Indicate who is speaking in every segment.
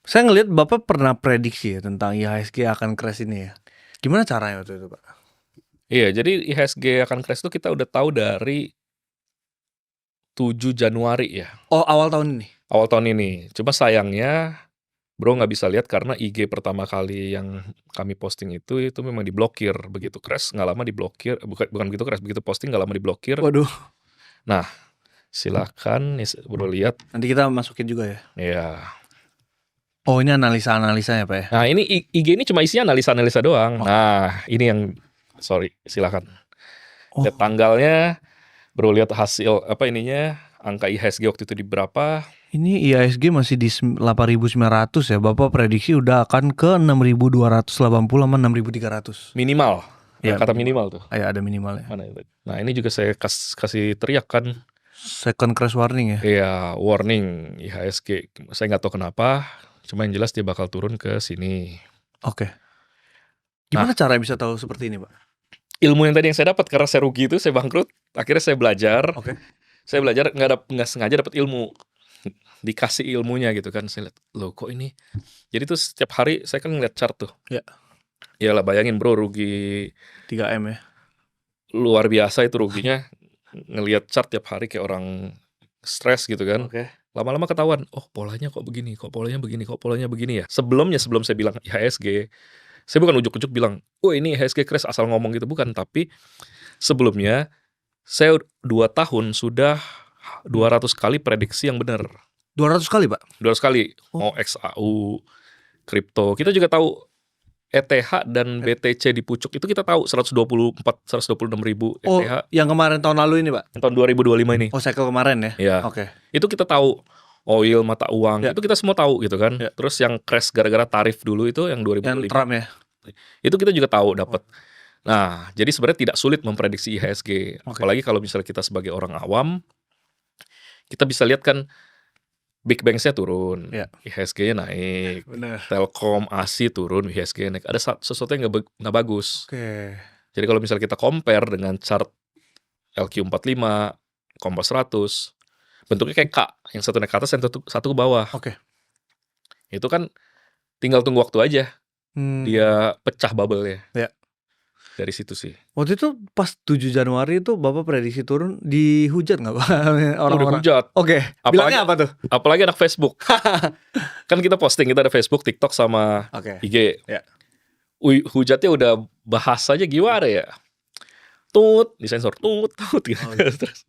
Speaker 1: Saya ngelihat Bapak pernah prediksi ya tentang IHSG akan crash ini ya. Gimana caranya waktu itu, Pak?
Speaker 2: Iya, jadi IHSG akan crash itu kita udah tahu dari 7 Januari ya,
Speaker 1: Oh, awal tahun ini?
Speaker 2: awal tahun ini. Cuma sayangnya Bro nggak bisa lihat karena IG pertama kali yang kami posting itu memang diblokir. Begitu crash nggak lama diblokir, bukan begitu crash, begitu posting nggak lama diblokir.
Speaker 1: Waduh,
Speaker 2: Nah, silakan nih Bro lihat.
Speaker 1: nanti kita masukin juga ya.
Speaker 2: Ya.
Speaker 1: Oh, ini analisa-analisanya, Pak ya.
Speaker 2: Nah, ini IG ini cuma isinya analisa-analisa doang.
Speaker 1: Oh.
Speaker 2: Nah, ini yang silakan.
Speaker 1: Oh,
Speaker 2: Lihat tanggalnya, Bro lihat hasil angka IHSG waktu itu di berapa?
Speaker 1: ini IHSG masih di 8.900 ya. Bapak prediksi udah akan ke 6.280 sama 6.300.
Speaker 2: Minimal.
Speaker 1: Ya,
Speaker 2: Kata minimal tuh.
Speaker 1: Ya, ada minimalnya.
Speaker 2: Mana itu? Nah, ini juga saya kasih teriak kan.
Speaker 1: Second crash warning ya.
Speaker 2: Iya, warning IHSG. Saya nggak tahu kenapa, cuma yang jelas dia bakal turun ke sini.
Speaker 1: Oke. Gimana cara bisa tahu seperti ini, Pak?
Speaker 2: Ilmu yang tadi yang saya dapat karena saya rugi itu, saya bangkrut. Akhirnya saya belajar.
Speaker 1: Oke.
Speaker 2: Saya belajar nggak sengaja dapat ilmu. Dikasih ilmunya gitu kan. Saya lihat, loh kok ini. Jadi tuh setiap hari saya kan ngeliat chart tuh.
Speaker 1: Ya.
Speaker 2: Iyalah bayangin bro, rugi
Speaker 1: 3M ya.
Speaker 2: luar biasa itu ruginya. Ngelihat chart tiap hari kayak orang stres gitu kan.
Speaker 1: Oke.
Speaker 2: Lama-lama ketahuan, oh polanya kok begini, kok polanya begini, kok polanya begini ya. Sebelum saya bilang IHSG, saya bukan ujuk-ujuk bilang, oh ini IHSG crash asal ngomong gitu, bukan. Tapi sebelumnya saya 2 tahun sudah 200 kali prediksi yang benar.
Speaker 1: 200 kali, Pak?
Speaker 2: 200 kali.
Speaker 1: Oh.
Speaker 2: Mau XAU, kripto. Kita juga tahu ETH dan BTC di pucuk itu kita tahu 126 ribu ETH.
Speaker 1: Oh, yang kemarin tahun lalu ini, Pak?
Speaker 2: Yang tahun 2025 ini.
Speaker 1: Oh, cycle kemarin ya?
Speaker 2: Ya.
Speaker 1: Oke.
Speaker 2: Itu kita tahu. Oil, mata uang,
Speaker 1: Ya.
Speaker 2: itu kita semua tahu gitu kan.
Speaker 1: Ya.
Speaker 2: Terus yang crash gara-gara tarif dulu itu yang 2025.
Speaker 1: Yang Trump ya?
Speaker 2: Itu kita juga tahu dapat. Nah, jadi sebenarnya tidak sulit memprediksi IHSG.
Speaker 1: Oke.
Speaker 2: Apalagi kalau misalnya kita sebagai orang awam, kita bisa lihat kan Big Banks-nya turun,
Speaker 1: Ya.
Speaker 2: IHSG-nya naik.
Speaker 1: Benar.
Speaker 2: Telkom, ASI turun, IHSG naik. Ada sesuatu yang nggak bagus.
Speaker 1: Oke.
Speaker 2: Jadi kalau misalnya kita compare dengan chart LQ45, Kompas 100, bentuknya kayak K, yang satu naik ke atas, yang satu ke bawah.
Speaker 1: Oke.
Speaker 2: Itu kan tinggal tunggu waktu aja. Dia pecah bubble-nya.
Speaker 1: Ya.
Speaker 2: Dari situ sih.
Speaker 1: Waktu itu pas 7 Januari itu Bapak prediksi turun, dihujat nggak Pak? Orang-orang.
Speaker 2: Dihujat.
Speaker 1: Oke. Bilangnya apa tuh?
Speaker 2: Apalagi anak Facebook. Kan kita posting, kita ada Facebook, TikTok sama IG.
Speaker 1: Ya.
Speaker 2: Hujatnya udah bahasanya gimana ya? Tut, disensor, tut gitu. Terus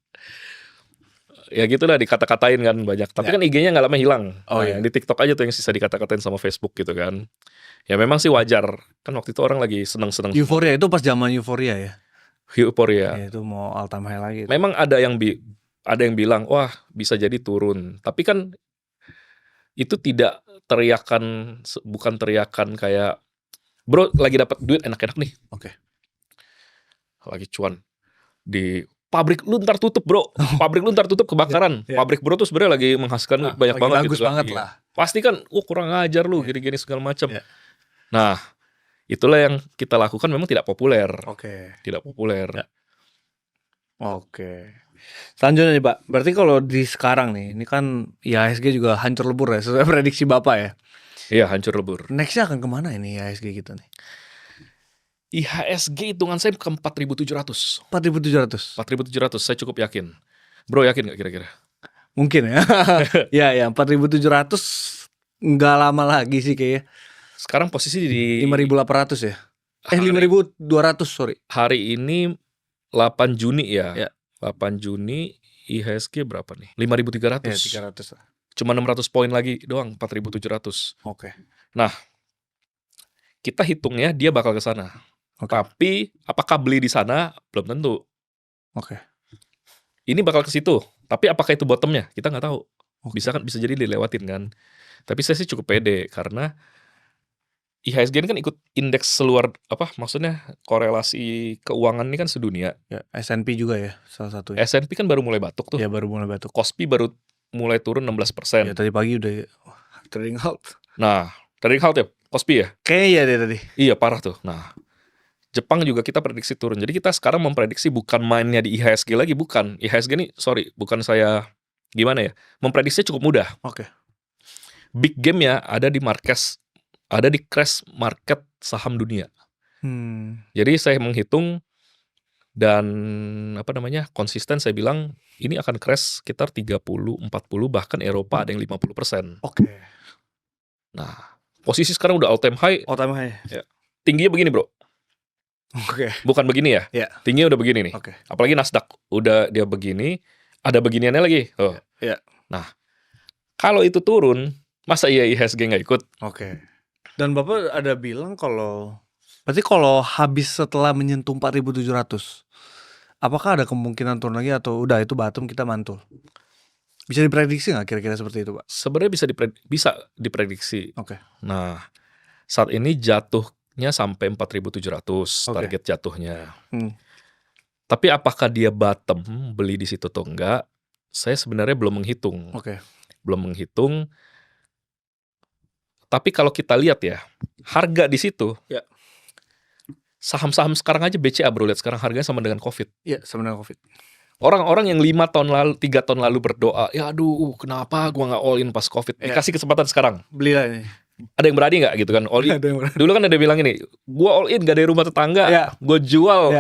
Speaker 2: ya gitulah dikata-katain kan banyak. Tapi kan IG-nya nggak lama hilang. Yang di TikTok aja tuh yang sisa dikata-katain sama Facebook gitu kan. Ya memang sih wajar. Kan waktu itu orang lagi seneng-seneng.
Speaker 1: Euforia itu pas zaman euforia ya?
Speaker 2: Euforia.
Speaker 1: Ya, itu mau all time high lagi.
Speaker 2: Memang ada yang bilang, wah bisa jadi turun. Tapi kan itu tidak teriakan, bukan teriakan kayak, bro lagi dapat duit enak-enak nih.
Speaker 1: Oke.
Speaker 2: Lagi cuan di pabrik lu ntar tutup bro, pabrik lu ntar tutup kebakaran. Pabrik bro tuh sebenarnya lagi menghasilkan banyak banget.
Speaker 1: Bagus
Speaker 2: gitu
Speaker 1: banget
Speaker 2: kan.
Speaker 1: lah.
Speaker 2: Pasti kan, kurang ajar lu, gini-gini segala macam. Nah, itulah yang kita lakukan memang tidak populer. Tidak populer.
Speaker 1: Oke. Selanjutnya nih Pak, berarti kalau di sekarang nih, ini kan IHSG juga hancur lebur ya, sesuai prediksi Bapak ya?
Speaker 2: Iya, hancur lebur.
Speaker 1: Nextnya akan kemana ini IHSG kita nih?
Speaker 2: IHSG hitungan saya ke 4.700.
Speaker 1: 4.700?
Speaker 2: 4.700, saya cukup yakin. Bro yakin gak kira-kira?
Speaker 1: Mungkin ya. Ya 4.700 nggak lama lagi sih kayaknya.
Speaker 2: Sekarang posisi di
Speaker 1: 5.800 ya? 5.200 sorry.
Speaker 2: Hari ini 8 Juni ya. 8 Juni IHSG berapa nih? 5.300.
Speaker 1: Ya 300 lah.
Speaker 2: Cuma 600 poin lagi doang, 4.700.
Speaker 1: Oke.
Speaker 2: Nah, kita hitungnya dia bakal ke sana. Tapi apakah beli di sana belum tentu.
Speaker 1: Oke.
Speaker 2: Ini bakal ke situ. Tapi apakah itu bottomnya? Kita nggak tahu. Bisa jadi dilewatin kan. Tapi saya sih cukup pede karena IHSG ini kan ikut indeks seluar maksudnya korelasi keuangan ini kan sedunia.
Speaker 1: Ya, S&P juga ya salah satu.
Speaker 2: S&P kan baru mulai batuk tuh.
Speaker 1: Ya baru mulai batuk.
Speaker 2: KOSPI baru mulai turun 16%.
Speaker 1: Ya tadi pagi udah trading halt.
Speaker 2: Nah, trading halt ya KOSPI ya?
Speaker 1: Kayaknya iya deh tadi.
Speaker 2: Iya parah tuh. Nah, Jepang juga kita prediksi turun. Jadi kita sekarang memprediksi bukan mainnya di IHSG lagi, bukan. IHSG ini bukan saya gimana ya, memprediksinya cukup mudah.
Speaker 1: Oke.
Speaker 2: big game-nya ada di crash market saham dunia. Jadi saya menghitung dan konsisten saya bilang ini akan crash sekitar 30, 40, bahkan Eropa ada yang 50%.
Speaker 1: Oke.
Speaker 2: Nah, posisi sekarang udah all time high.
Speaker 1: All time high.
Speaker 2: Ya. Tingginya begini, Bro.
Speaker 1: Oke.
Speaker 2: Bukan begini ya?
Speaker 1: Iya.
Speaker 2: Tingginya udah begini nih.
Speaker 1: Oke.
Speaker 2: Apalagi Nasdaq udah dia begini, ada beginiannya lagi. Oh.
Speaker 1: Iya.
Speaker 2: Nah, kalau itu turun, masa iya IHSG nggak ikut?
Speaker 1: Oke. Dan Bapak ada bilang berarti kalau habis setelah menyentuh 4.700, apakah ada kemungkinan turun lagi atau udah itu bottom kita mantul? Bisa diprediksi nggak kira-kira seperti itu, Pak?
Speaker 2: Sebenarnya bisa diprediksi.
Speaker 1: Oke.
Speaker 2: Nah, saat ini jatuhnya sampai 4.700 target jatuhnya. Tapi apakah dia bottom beli di situ atau enggak? Saya sebenarnya belum menghitung.
Speaker 1: Oke.
Speaker 2: Belum menghitung. Tapi kalau kita lihat ya, harga di situ.
Speaker 1: Ya.
Speaker 2: Saham-saham sekarang aja BCA, Bro, lihat sekarang harganya sama dengan Covid.
Speaker 1: Iya, sama dengan Covid.
Speaker 2: Orang-orang yang 3 tahun lalu berdoa, ya aduh kenapa gua nggak all in pas Covid? Dikasih kesempatan sekarang.
Speaker 1: Belilah ini.
Speaker 2: Ada yang berani nggak gitu kan? All in. Dulu kan ada bilang ini, gua all in gak ada rumah tetangga, gua jual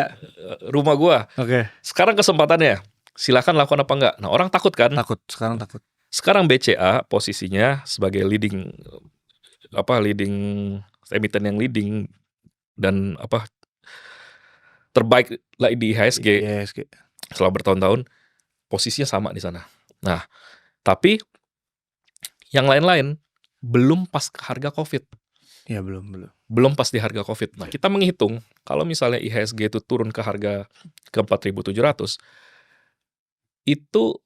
Speaker 2: rumah gua.
Speaker 1: Oke.
Speaker 2: Sekarang kesempatannya, silakan lakukan apa enggak. Nah, orang takut kan?
Speaker 1: Sekarang takut.
Speaker 2: Sekarang BCA posisinya sebagai leading emiten yang leading dan terbaik lah di IHSG. Selama bertahun-tahun posisinya sama di sana. Nah, tapi yang lain-lain belum pas ke harga Covid.
Speaker 1: Ya, belum.
Speaker 2: Belum pas di harga Covid. Nah, kita menghitung kalau misalnya IHSG itu turun ke harga ke 4.700, itu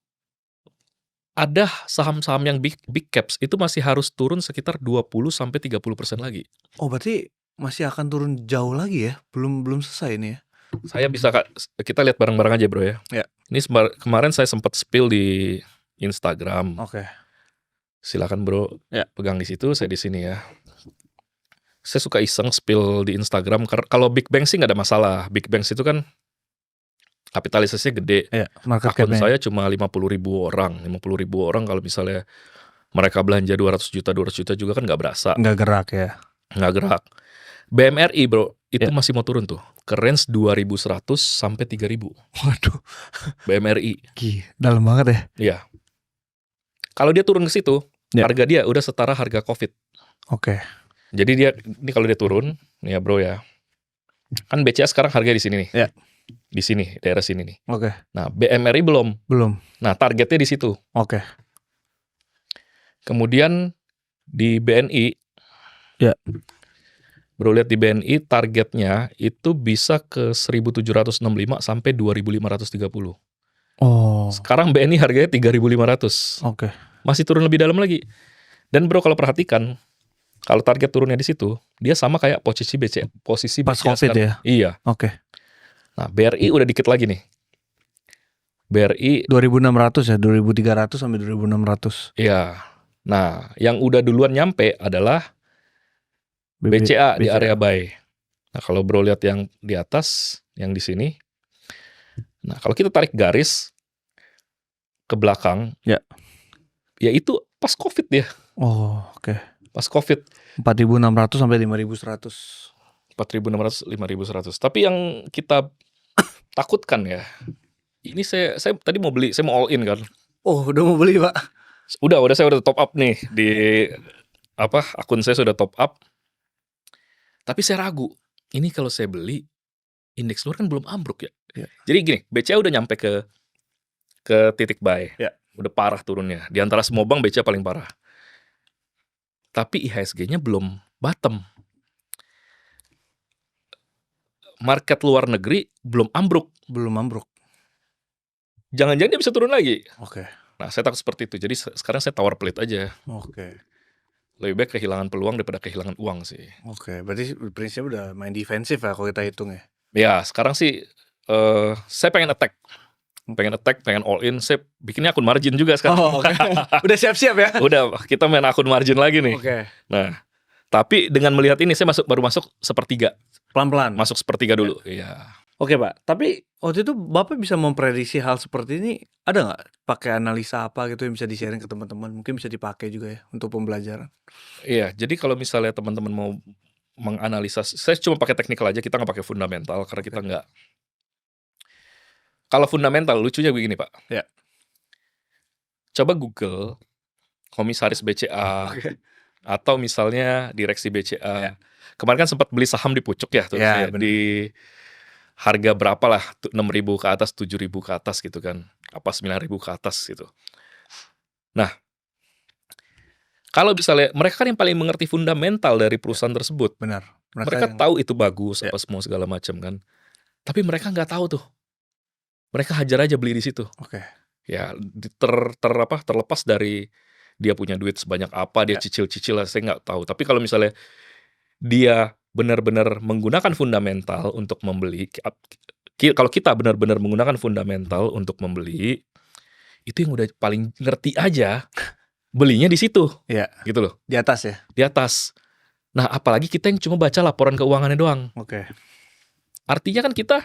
Speaker 2: ada saham-saham yang big caps itu masih harus turun sekitar 20-30% lagi.
Speaker 1: Oh, berarti masih akan turun jauh lagi ya? Belum selesai ini ya?
Speaker 2: Kita lihat bareng-bareng aja, Bro ya.
Speaker 1: Ya.
Speaker 2: Ini kemarin saya sempat spill di Instagram.
Speaker 1: Oke.
Speaker 2: Silakan, Bro.
Speaker 1: Ya.
Speaker 2: Pegang di situ, saya di sini ya. Saya suka iseng spill di Instagram. Kalau Big Bank sih nggak ada masalah. Big Bank itu kan kapitalisasinya gede.
Speaker 1: Ya, market
Speaker 2: akun
Speaker 1: cap-nya.
Speaker 2: saya cuma 50.000 orang. 50.000 orang kalau misalnya mereka belanja 200 juta juga kan nggak berasa.
Speaker 1: Nggak gerak ya.
Speaker 2: Nggak gerak. BMRI, Bro, itu masih mau turun tuh. Ke range 2.100 sampai 3.000.
Speaker 1: Waduh.
Speaker 2: BMRI.
Speaker 1: Dalam banget ya.
Speaker 2: Iya. Kalau dia turun ke situ, harga dia udah setara harga Covid.
Speaker 1: Oke.
Speaker 2: Jadi ini kalau dia turun, nih ya, Bro ya. Kan BCA sekarang harga di sini nih.
Speaker 1: Ya.
Speaker 2: Di sini, daerah sini nih.
Speaker 1: Oke.
Speaker 2: Nah, BMRI belum. Nah, targetnya di situ.
Speaker 1: Oke.
Speaker 2: Kemudian di BNI.
Speaker 1: Ya.
Speaker 2: Bro, lihat di BNI targetnya itu bisa ke 1.765 sampai 2.530.
Speaker 1: Oh.
Speaker 2: Sekarang BNI harganya 3.500.
Speaker 1: Oke.
Speaker 2: Masih turun lebih dalam lagi. Dan Bro, kalau perhatikan, kalau target turunnya di situ, dia sama kayak posisi BCA
Speaker 1: pas Covid
Speaker 2: sekarang.
Speaker 1: ya.
Speaker 2: Iya.
Speaker 1: Oke.
Speaker 2: Nah, BRI udah dikit lagi nih. BRI
Speaker 1: 2.600 ya, 2.300 sampai 2.600.
Speaker 2: Iya. Nah, yang udah duluan nyampe adalah BCA di area buy. Nah, kalau Bro lihat yang di atas, yang di sini. Nah, kalau kita tarik garis ke belakang, ya itu pas Covid ya.
Speaker 1: Oh, oke.
Speaker 2: Pas Covid
Speaker 1: 4.600 sampai 5.100.
Speaker 2: 4.600 5.100. Tapi yang kita takutkan ya. Ini saya tadi mau beli, saya mau all in kan.
Speaker 1: Oh, udah mau beli, Pak.
Speaker 2: Saya udah top up nih di akun saya sudah top up. Tapi saya ragu. Ini kalau saya beli, indeks luar kan belum ambruk ya. Jadi gini, BCA udah nyampe ke titik buy. Udah parah turunnya. Di antara semua bank BCA paling parah. Tapi IHSG-nya belum bottom. Market luar negeri belum ambruk. Jangan-jangan dia bisa turun lagi.
Speaker 1: Oke.
Speaker 2: Nah, saya takut seperti itu. Jadi sekarang saya tawar pelit aja.
Speaker 1: Oke.
Speaker 2: Lebih baik kehilangan peluang daripada kehilangan uang sih.
Speaker 1: Oke, berarti prinsipnya udah main defensif ya kalau kita hitung ya.
Speaker 2: Ya, sekarang sih saya pengen attack. Pengen all in. Saya bikinnya akun margin juga sekarang.
Speaker 1: Oh, oke. Udah siap-siap ya?
Speaker 2: Udah, kita main akun margin lagi nih.
Speaker 1: Oke.
Speaker 2: Nah, tapi dengan melihat ini saya baru masuk sepertiga.
Speaker 1: Pelan-pelan.
Speaker 2: Masuk sepertiga dulu. Iya.
Speaker 1: Oke Pak, tapi waktu itu Bapak bisa memprediksi hal seperti ini, ada nggak pakai analisa apa gitu yang bisa di-sharing ke teman-teman? Mungkin bisa dipakai juga ya untuk pembelajaran.
Speaker 2: Iya, jadi kalau misalnya teman-teman mau menganalisa, saya cuma pakai teknikal aja, kita nggak pakai fundamental karena kita
Speaker 1: Oke.
Speaker 2: nggak. Kalau fundamental lucunya begini Pak,
Speaker 1: Ya.
Speaker 2: coba Google komisaris BCA
Speaker 1: Oke.
Speaker 2: atau misalnya direksi
Speaker 1: Ya.
Speaker 2: BCA. Kemarin kan sempat beli saham di pucuk ya tuh,
Speaker 1: Ya,
Speaker 2: saya
Speaker 1: benar.
Speaker 2: di harga berapa lah, 6.000 ke atas, 7.000 ke atas gitu kan, apa 9.000 ke atas gitu. Nah, kalau misalnya mereka kan yang paling mengerti fundamental dari perusahaan tersebut,
Speaker 1: Benar.
Speaker 2: mereka
Speaker 1: yang
Speaker 2: tahu itu bagus
Speaker 1: Ya.
Speaker 2: apa semua segala macam kan, tapi mereka nggak tahu tuh, mereka hajar aja beli di situ.
Speaker 1: Oke.
Speaker 2: Ya terlepas dari dia punya duit sebanyak apa, dia
Speaker 1: Ya.
Speaker 2: cicil-cicil lah, saya nggak tahu. Tapi kalau misalnya dia benar-benar menggunakan fundamental untuk membeli, kalau kita benar-benar menggunakan fundamental untuk membeli, itu yang udah paling ngerti aja, belinya di situ,
Speaker 1: Ya.
Speaker 2: gitu loh,
Speaker 1: Di atas ya.
Speaker 2: di atas. Nah, apalagi kita yang cuma baca laporan keuangannya doang.
Speaker 1: Oke.
Speaker 2: Artinya kan kita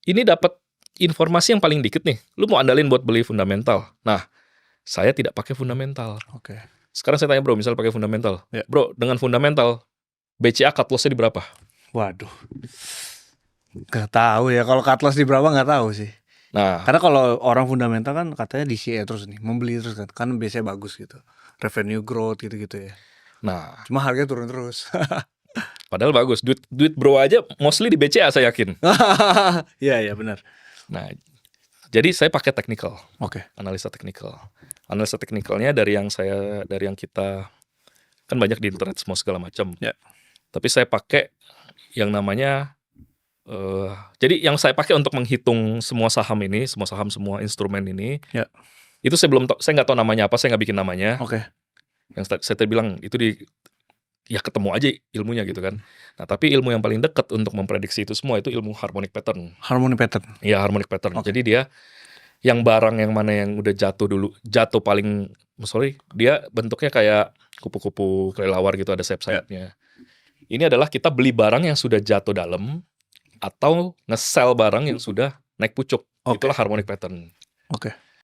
Speaker 2: ini dapat informasi yang paling dikit nih. Lu mau andalin buat beli fundamental. Nah, saya tidak pakai fundamental.
Speaker 1: Oke.
Speaker 2: Sekarang saya tanya bro, misal pakai fundamental.
Speaker 1: Ya.
Speaker 2: Bro, dengan fundamental, BCA cut loss-nya di berapa?
Speaker 1: Waduh. Nggak tahu ya, kalau cut loss di berapa nggak tahu sih.
Speaker 2: Nah,
Speaker 1: Karena kalau orang fundamental kan katanya DCA terus nih, membeli terus kan biasanya bagus gitu. Revenue growth gitu-gitu ya.
Speaker 2: nah,
Speaker 1: Cuma harganya turun terus.
Speaker 2: padahal bagus. Duit bro aja mostly di BCA saya yakin.
Speaker 1: Iya benar.
Speaker 2: Nah, jadi saya pakai technical,
Speaker 1: Oke.
Speaker 2: analisa technical. Analisa technicalnya dari yang kita kan banyak di internet semua segala macam.
Speaker 1: Ya.
Speaker 2: Tapi saya pakai yang namanya jadi yang saya pakai untuk menghitung semua saham ini, semua instrumen ini,
Speaker 1: Ya.
Speaker 2: itu saya nggak tahu namanya apa, saya nggak bikin namanya.
Speaker 1: Oke.
Speaker 2: Yang saya tadi bilang itu ya ketemu aja ilmunya gitu kan. Nah, tapi ilmu yang paling dekat untuk memprediksi itu semua itu ilmu harmonic pattern.
Speaker 1: Harmony pattern.
Speaker 2: Ya, harmonic pattern.
Speaker 1: Oke.
Speaker 2: Jadi dia yang barang yang mana yang udah jatuh paling, dia bentuknya kayak kupu-kupu kelelawar gitu, ada sayap-sayapnya. Ini adalah kita beli barang yang sudah jatuh dalam atau nge-sell barang yang sudah naik pucuk.
Speaker 1: Oke.
Speaker 2: Itulah harmonic pattern.
Speaker 1: Oke.